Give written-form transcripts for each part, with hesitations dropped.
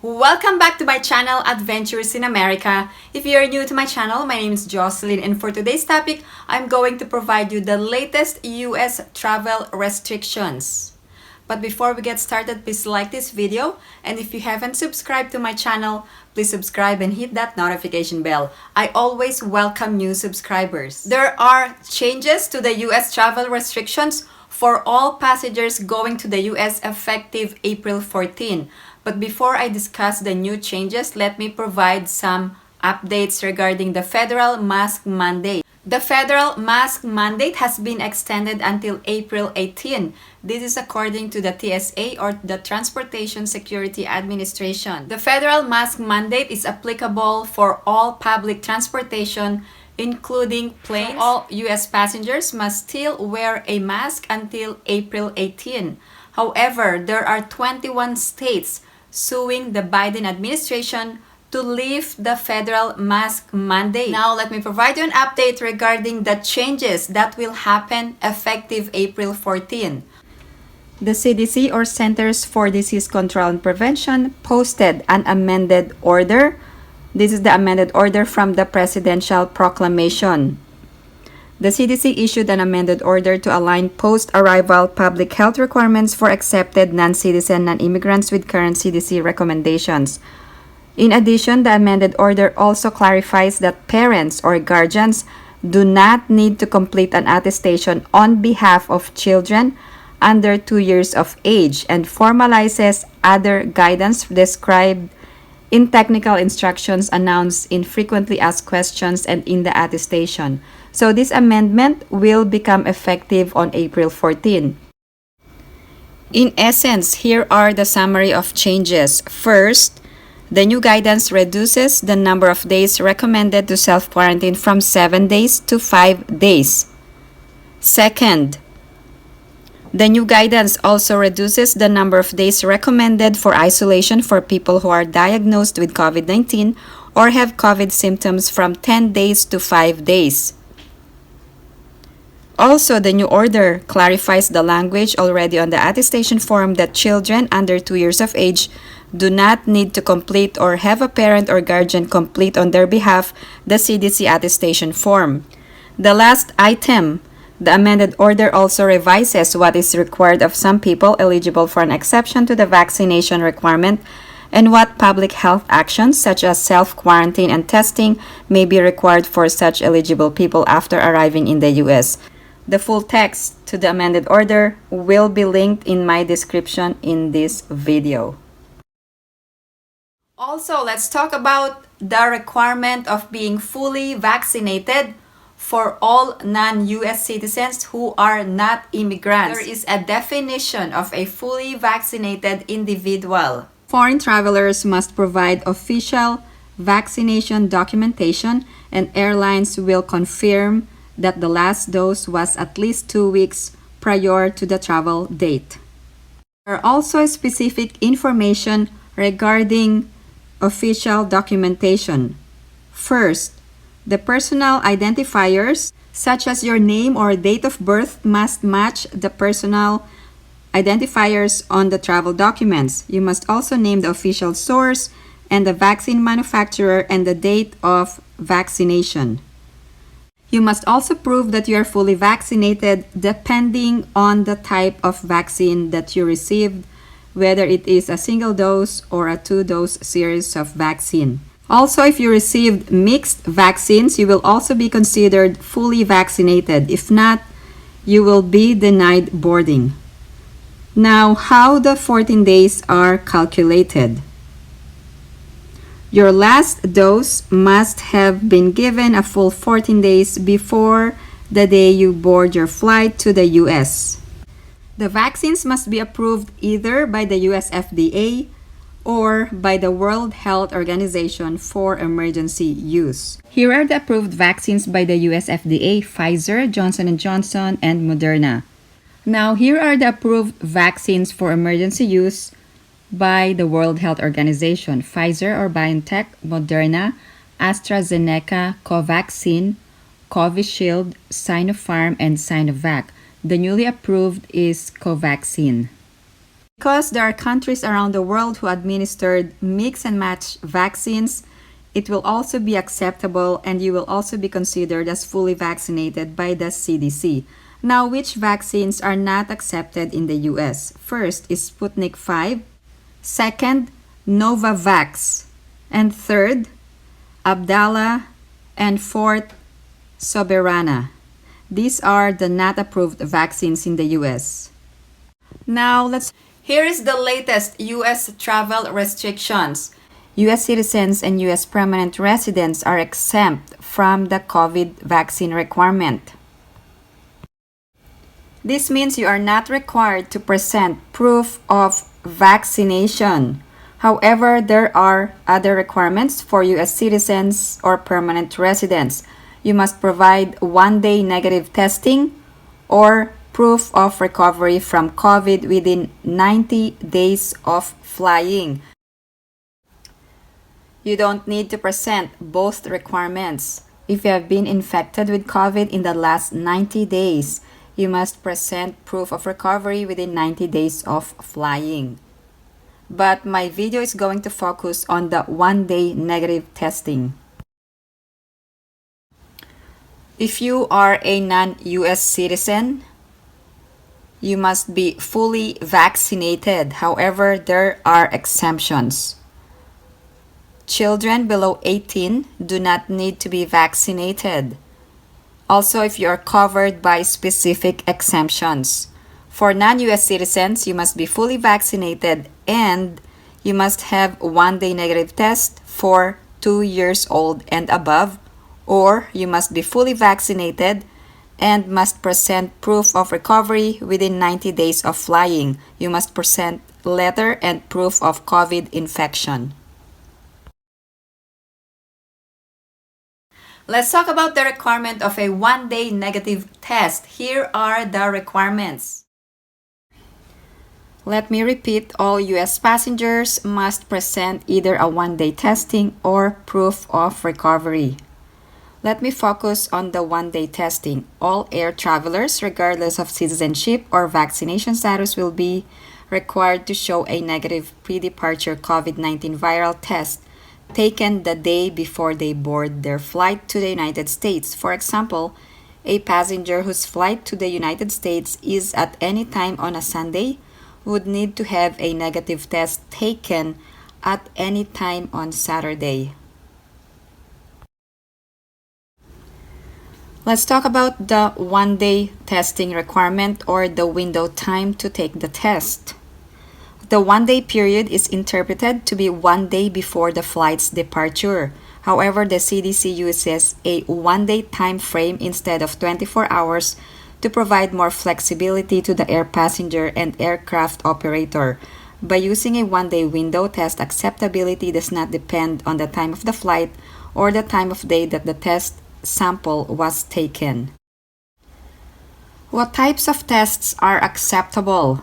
Welcome back to my channel, Adventures in America. If you're new to my channel, my name is Jocelyn, and for today's topic, I'm going to provide you the latest US travel restrictions. But before we get started, please like this video, and if you haven't subscribed to my channel, please subscribe and hit that notification bell. I always welcome new subscribers. There are changes to the US travel restrictions for all passengers going to the US effective April 14. But before I discuss the new changes, let me provide some updates regarding the federal mask mandate. The federal mask mandate has been extended until April 18. This is according to the TSA, or the Transportation Security Administration. The federal mask mandate is applicable for all public transportation, including planes. So all US passengers must still wear a mask until April 18. However, there are 21 states suing the Biden administration to lift the federal mask mandate. Now, let me provide you an update regarding the changes that will happen effective April 14. The CDC, or Centers for Disease Control and Prevention, posted an amended order. This is the amended order from the presidential proclamation. The CDC issued an amended order to align post-arrival public health requirements for accepted non-citizen non-immigrants with current CDC recommendations. In addition, the amended order also clarifies that parents or guardians do not need to complete an attestation on behalf of children under 2 years of age, and formalizes other guidance described in technical instructions announced in frequently asked questions and in the attestation. So this amendment will become effective on April 14. In essence, here are the summary of changes. First, the new guidance reduces the number of days recommended to self-quarantine from 7 days to 5 days. Second, the new guidance also reduces the number of days recommended for isolation for people who are diagnosed with COVID-19 or have COVID symptoms from 10 days to 5 days. Also, the new order clarifies the language already on the attestation form that children under 2 years of age do not need to complete or have a parent or guardian complete on their behalf the CDC Attestation Form. The last item, the amended order also revises what is required of some people eligible for an exception to the vaccination requirement, and what public health actions such as self-quarantine and testing may be required for such eligible people after arriving in the US. The full text to the amended order will be linked in my description in this video. Also, let's talk about the requirement of being fully vaccinated for all non-US citizens who are not immigrants. There is a definition of a fully vaccinated individual. Foreign travelers must provide official vaccination documentation, and airlines will confirm that the last dose was at least 2 weeks prior to the travel date. There are also specific information regarding official documentation. First, the personal identifiers, such as your name or date of birth, must match the personal identifiers on the travel documents. You must also name the official source and the vaccine manufacturer and the date of vaccination. You must also prove that you are fully vaccinated depending on the type of vaccine that you received, whether it is a single dose or a 2-dose series of vaccine. Also, if you received mixed vaccines, you will also be considered fully vaccinated. If not, you will be denied boarding. Now, how the 14 days are calculated. Your last dose must have been given a full 14 days before the day you board your flight to the US. The vaccines must be approved either by the US FDA or by the World Health Organization for emergency use. Here are the approved vaccines by the US FDA: Pfizer, Johnson & Johnson, and Moderna. Now, here are the approved vaccines for emergency use by the World Health Organization: Pfizer or BioNTech, Moderna, AstraZeneca, Covaxin, Covishield, Sinopharm, and Sinovac. The newly approved is Covaxin. Because there are countries around the world who administered mix and match vaccines, it will also be acceptable and you will also be considered as fully vaccinated by the CDC. Now, which vaccines are not accepted in the US? First is Sputnik 5, second, Novavax, and third, Abdala, and fourth, Soberana. These are the not approved vaccines in the US. Now, here is the latest US travel restrictions. US citizens and US permanent residents are exempt from the COVID vaccine requirement. This means you are not required to present proof of vaccination. However, there are other requirements for US citizens or permanent residents. You must provide one-day negative testing or proof of recovery from COVID within 90 days of flying. You don't need to present both requirements. If you have been infected with COVID in the last 90 days, you must present proof of recovery within 90 days of flying. But my video is going to focus on the one-day negative testing. If you are a non-US citizen, you must be fully vaccinated. However, there are exemptions. Children below 18 do not need to be vaccinated. Also, if you are covered by specific exemptions. For non-US citizens, you must be fully vaccinated and you must have one-day negative test for 2 years old and above, or you must be fully vaccinated and must present proof of recovery within 90 days of flying. You must present letter and proof of COVID infection. Let's talk about the requirement of a one-day negative test. Here are the requirements. Let me repeat, all US passengers must present either a one-day testing or proof of recovery. Let me focus on the one-day testing. All air travelers, regardless of citizenship or vaccination status, will be required to show a negative pre-departure COVID-19 viral test taken the day before they board their flight to the United States. For example, a passenger whose flight to the United States is at any time on a Sunday would need to have a negative test taken at any time on Saturday. Let's talk about the one-day testing requirement or the window time to take the test. The one-day period is interpreted to be 1 day before the flight's departure. However, the CDC uses a one-day time frame instead of 24 hours to provide more flexibility to the air passenger and aircraft operator. By using a one-day window, test acceptability does not depend on the time of the flight or the time of day that the test sample was taken. What types of tests are acceptable?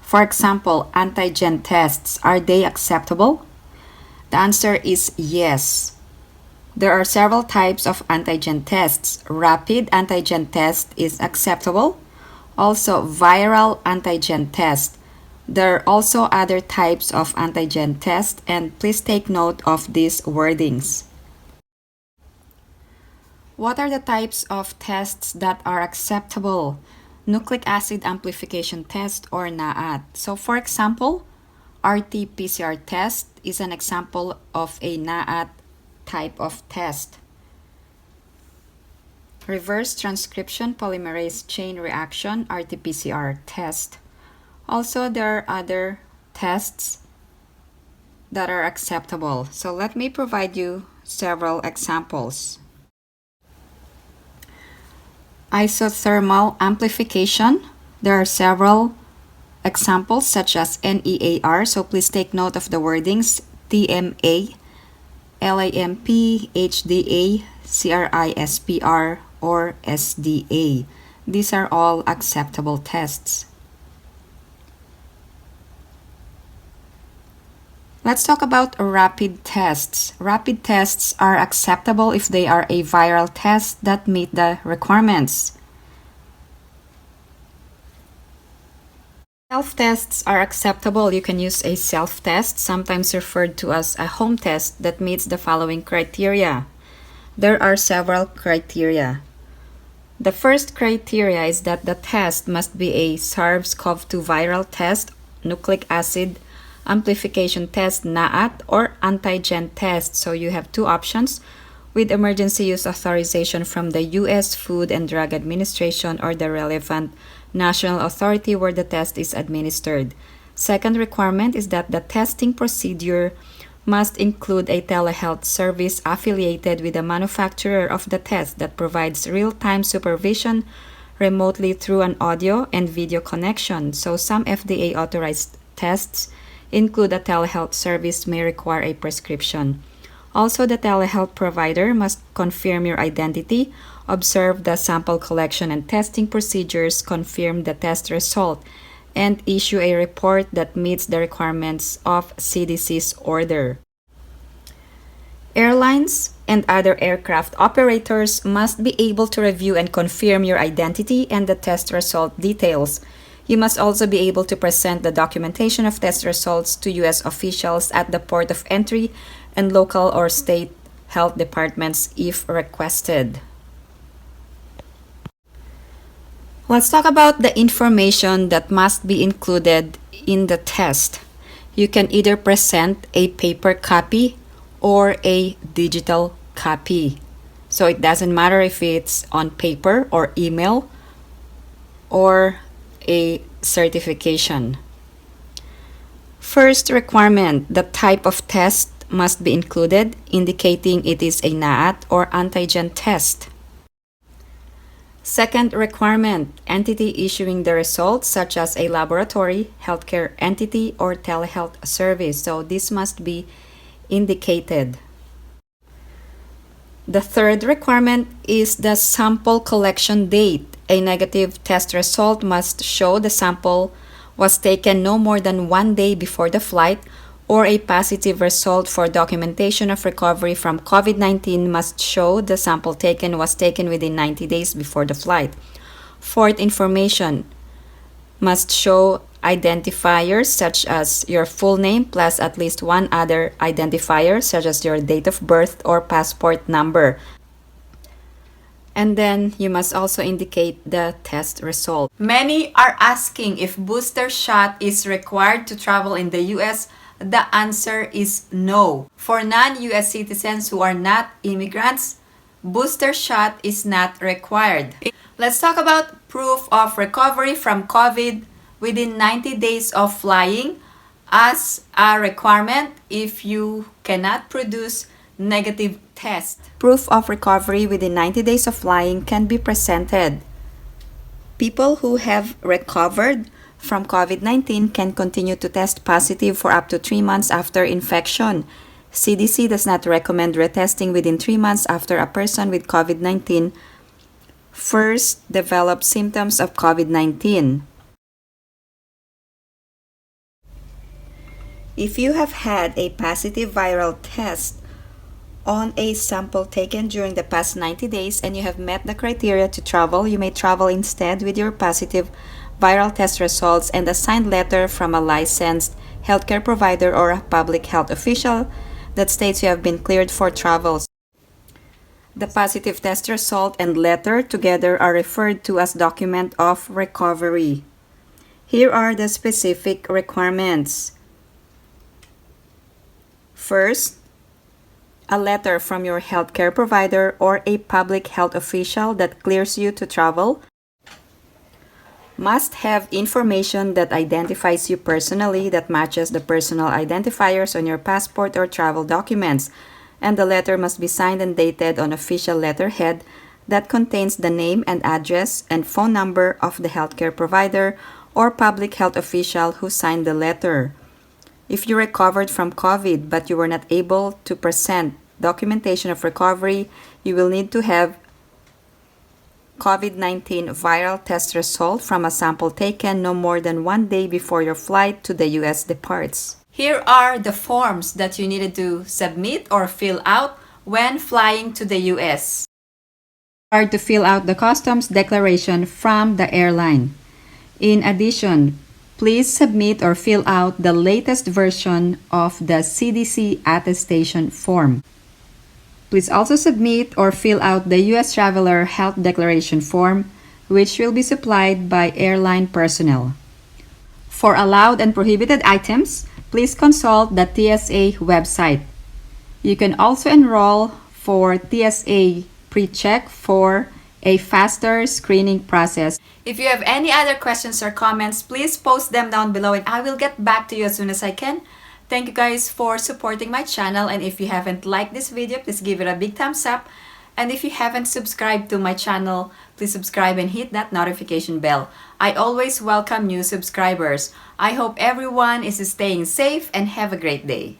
For example, antigen tests, are they acceptable? The answer is yes. There are several types of antigen tests. Rapid antigen test is acceptable. Also, viral antigen test. There are also other types of antigen test, and please take note of these wordings. What are the types of tests that are acceptable? Nucleic acid amplification test or NAAT. So for example, RT-PCR test is an example of a NAAT type of test. Reverse transcription polymerase chain reaction RT-PCR test. Also, there are other tests that are acceptable. So let me provide you several examples. Isothermal amplification. There are several examples such as NEAR, so please take note of the wordings: TMA, LAMP, HDA, CRISPR, or SDA. These are all acceptable tests. Let's talk about rapid tests. Rapid tests are acceptable if they are a viral test that meet the requirements. Self-tests are acceptable. You can use a self-test, sometimes referred to as a home test, that meets the following criteria. There are several criteria. The first criteria is that the test must be a SARS-CoV-2 viral test, nucleic acid amplification test, NAAT, or antigen test. So you have two options with emergency use authorization from the U.S. Food and Drug Administration or the relevant national authority where the test is administered. Second requirement is that the testing procedure must include a telehealth service affiliated with the manufacturer of the test that provides real-time supervision remotely through an audio and video connection. So some FDA-authorized tests include a telehealth service may require a prescription. Also, the telehealth provider must confirm your identity, observe the sample collection and testing procedures, confirm the test result, and issue a report that meets the requirements of CDC's order. Airlines and other aircraft operators must be able to review and confirm your identity and the test result details. You must also be able to present the documentation of test results to U.S. officials at the port of entry and local or state health departments if requested. Let's talk about the information that must be included in the test. You can either present a paper copy or a digital copy. So it doesn't matter if it's on paper or email or a certification. First requirement, the type of test must be included, indicating it is a NAAT or antigen test. Second requirement, entity issuing the results such as a laboratory, healthcare entity, or telehealth service. So this must be indicated. The third requirement is the sample collection date. A negative test result must show the sample was taken no more than 1 day before the flight, or a positive result for documentation of recovery from COVID-19 must show the sample taken was taken within 90 days before the flight. Fourth, information must show identifiers such as your full name plus at least one other identifier such as your date of birth or passport number. And then you must also indicate the test result. Many are asking if booster shot is required to travel in the US. The answer is no. For non-US citizens who are not immigrants, booster shot is not required. Let's talk about proof of recovery from COVID within 90 days of flying as a requirement if you cannot produce negative test. Proof of recovery within 90 days of flying can be presented. People who have recovered from COVID-19 can continue to test positive for up to 3 months after infection. CDC does not recommend retesting within 3 months after a person with COVID-19 first develops symptoms of COVID-19. If you have had a positive viral test on a sample taken during the past 90 days and you have met the criteria to travel, you may travel instead with your positive viral test results and a signed letter from a licensed healthcare provider or a public health official that states you have been cleared for travel. The positive test result and letter together are referred to as document of recovery. Here are the specific requirements. First, a letter from your healthcare provider or a public health official that clears you to travel must have information that identifies you personally that matches the personal identifiers on your passport or travel documents, and the letter must be signed and dated on official letterhead that contains the name and address and phone number of the healthcare provider or public health official who signed the letter. If you recovered from COVID but you were not able to present documentation of recovery, you will need to have COVID-19 viral test result from a sample taken no more than 1 day before your flight to the US departs. Here are the forms that you needed to submit or fill out when flying to the US. Are to fill out the customs declaration from the airline. In addition, Please submit or fill out the latest version of the CDC Attestation Form. Please also submit or fill out the U.S. Traveler Health Declaration Form, which will be supplied by airline personnel. For allowed and prohibited items, please consult the TSA website. You can also enroll for TSA pre-check for a faster screening process. If you have any other questions or comments, please post them down below and I will get back to you as soon as I can. Thank you guys for supporting my channel, and if you haven't liked this video, please give it a big thumbs up. And if you haven't subscribed to my channel, please subscribe and hit that notification bell. I always welcome new subscribers. I hope everyone is staying safe and have a great day.